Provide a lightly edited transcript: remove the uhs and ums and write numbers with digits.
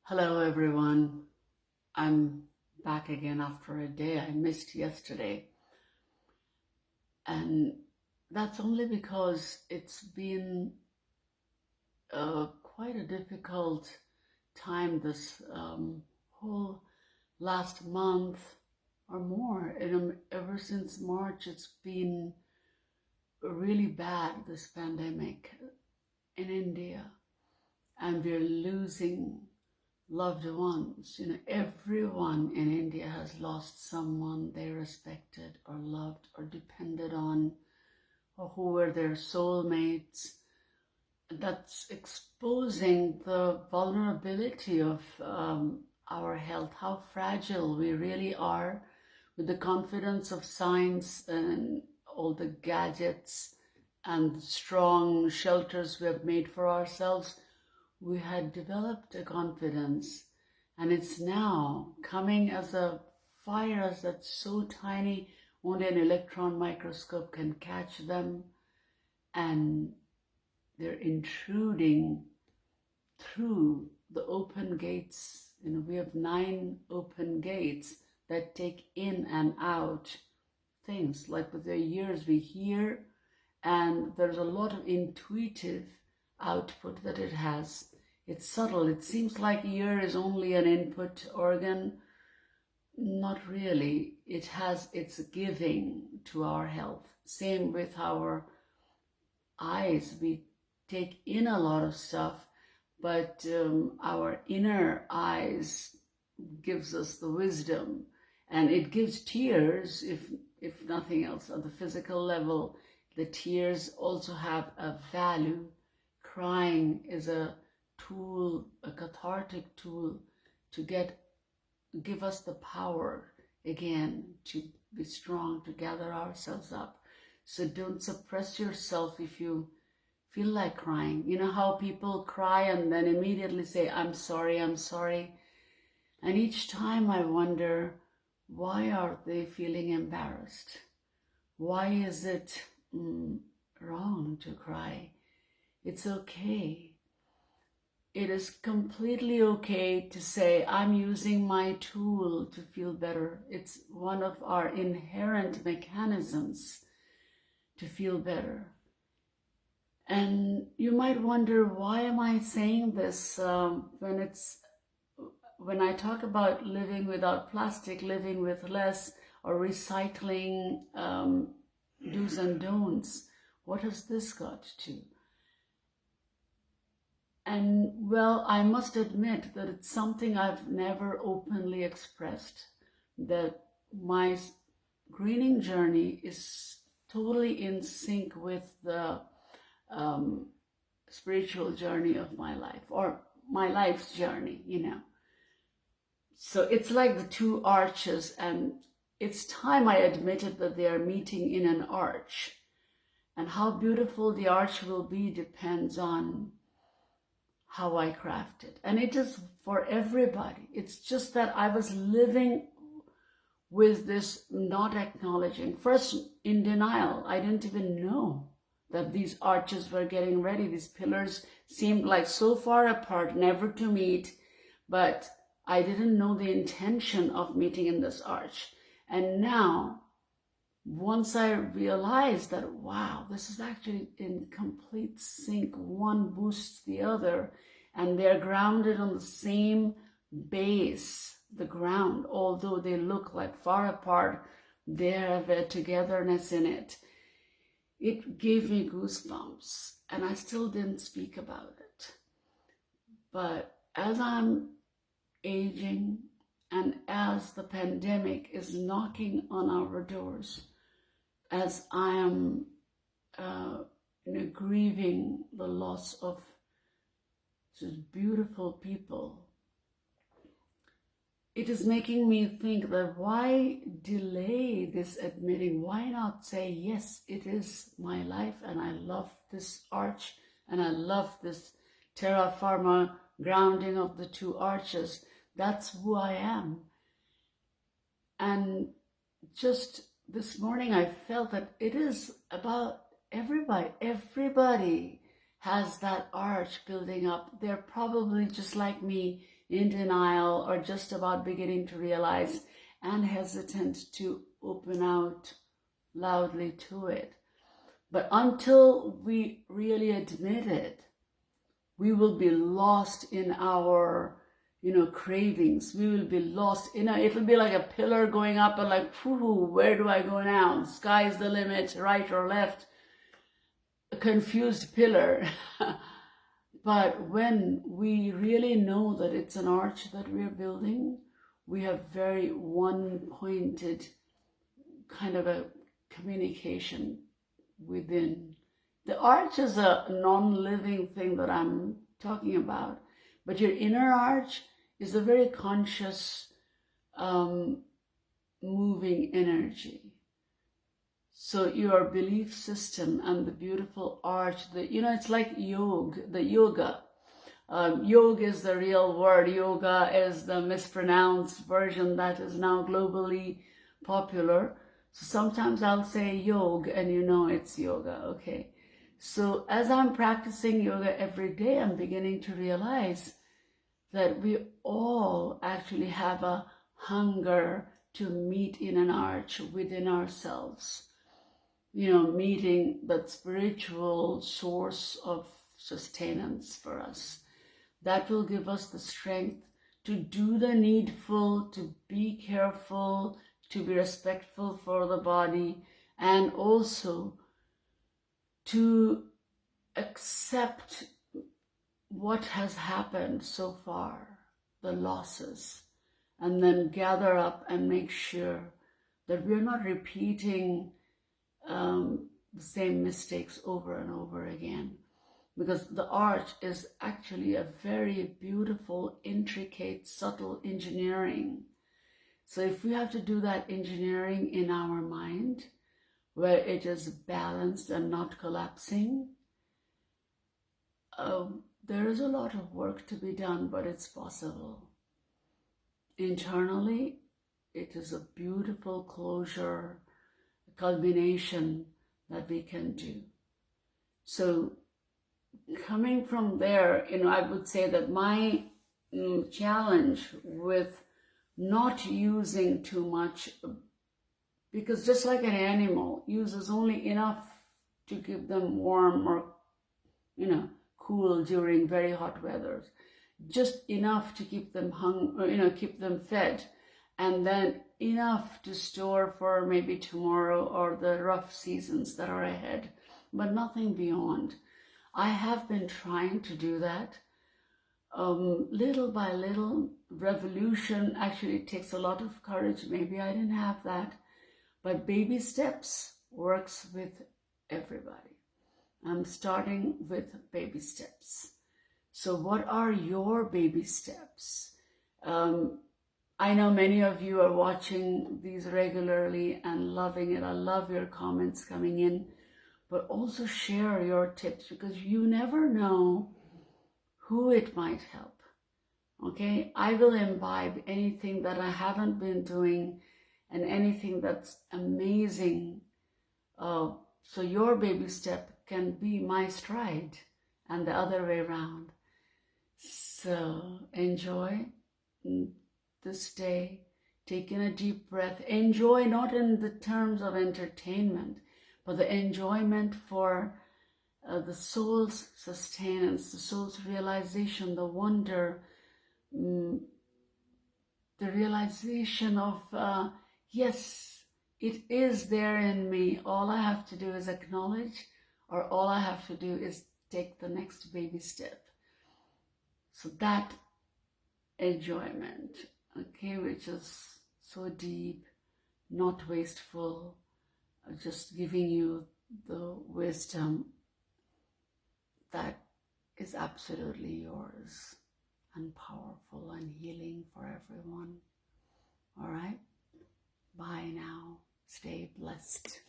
Hello, everyone. I'm back again after a day I missed yesterday. And that's only because it's been quite a difficult time this whole last month or more. Ever since March, it's been really bad, this pandemic in India. And we're losing loved ones. Everyone in India has lost someone they respected or loved or depended on, or who were their soulmates. That's exposing the vulnerability of our health, how fragile we really are with the confidence of science and all the gadgets and strong shelters we have made for ourselves. We had developed a confidence, and it's now coming as a virus that's so tiny, only an electron microscope can catch them, and they're intruding through the open gates. We have 9 open gates that take in and out things. Like with the years we hear, and there's a lot of intuitive output that it has. It's subtle. It seems like ear is only an input organ. Not really. It has its giving to our health. Same with our eyes. We take in a lot of stuff, but our inner eyes gives us the wisdom, and it gives tears, if nothing else. On the physical level, the tears also have a value. Crying is a tool, a cathartic tool to give us the power again to be strong, to gather ourselves up. So don't suppress yourself if you feel like crying. You know how people cry and then immediately say, I'm sorry, I'm sorry. And each time I wonder, why are they feeling embarrassed? Why is it wrong to cry? It's okay. It is completely okay to say, I'm using my tool to feel better. It's one of our inherent mechanisms to feel better. And you might wonder, why am I saying this when I talk about living without plastic, living with less, or recycling do's and don'ts? What has this got to? And well, I must admit that it's something I've never openly expressed, that my greening journey is totally in sync with the spiritual journey of my life, or my life's journey, So it's like the 2 arches, and it's time I admitted that they are meeting in an arch. And how beautiful the arch will be depends on how I craft it. And it is for everybody. It's just that I was living with this not acknowledging. First, in denial. I didn't even know that these arches were getting ready. These pillars seemed like so far apart, never to meet. But I didn't know the intention of meeting in this arch. And now, once I realized that, wow, this is actually in complete sync, one boosts the other, and they're grounded on the same base, the ground, although they look like far apart, they have a togetherness in it. It gave me goosebumps, and I still didn't speak about it. But as I'm aging, and as the pandemic is knocking on our doors, as I am grieving the loss of such beautiful people, it is making me think that why delay this admitting? Why not say, yes, it is my life, and I love this arch, and I love this terra firma grounding of the 2 arches. That's who I am. And just this morning, I felt that it is about everybody. Everybody has that arch building up. They're probably just like me in denial or just about beginning to realize and hesitant to open out loudly to it. But until we really admit it, we will be lost in our, cravings. We will be lost in it'll be like a pillar going up and like, where do I go now? Sky's the limit, right or left. A confused pillar. But when we really know that it's an arch that we're building, we have very one-pointed kind of a communication within. The arch is a non-living thing that I'm talking about, but your inner arch is a very conscious, moving energy. So your belief system and the beautiful arch, it's like yoga. Yoga is the real word. Yoga is the mispronounced version that is now globally popular. So sometimes I'll say yoga and it's yoga, okay? So as I'm practicing yoga every day, I'm beginning to realize that we all actually have a hunger to meet in an arch within ourselves. Meeting that spiritual source of sustenance for us. That will give us the strength to do the needful, to be careful, to be respectful for the body, and also to accept what has happened so far, the losses, and then gather up and make sure that we're not repeating the same mistakes over and over again. Because the arch is actually a very beautiful, intricate, subtle engineering. So if we have to do that engineering in our mind, where it is balanced and not collapsing, there is a lot of work to be done, but it's possible. Internally, it is a beautiful closure, a culmination that we can do. So coming from there, I would say that my challenge with not using too much, because just like an animal uses only enough to keep them warm or, cool during very hot weathers, just enough to keep them keep them fed, and then enough to store for maybe tomorrow or the rough seasons that are ahead, but nothing beyond. I have been trying to do that. Little by little. Revolution actually takes a lot of courage. Maybe I didn't have that, but baby steps works with everybody. I'm starting with baby steps. So what are your baby steps? I know many of you are watching these regularly and loving it. I love your comments coming in, but also share your tips, because you never know who it might help. Okay, I will imbibe anything that I haven't been doing and anything that's amazing. So your baby step can be my stride and the other way around. So enjoy this day. Take in a deep breath. Enjoy not in the terms of entertainment, but the enjoyment for the soul's sustenance, the soul's realization, the wonder, the realization of, yes, it is there in me. All I have to do is acknowledge, or all I have to do is take the next baby step. So that enjoyment, okay, which is so deep, not wasteful, just giving you the wisdom that is absolutely yours and powerful and healing for everyone. All right? Bye now. Stay blessed.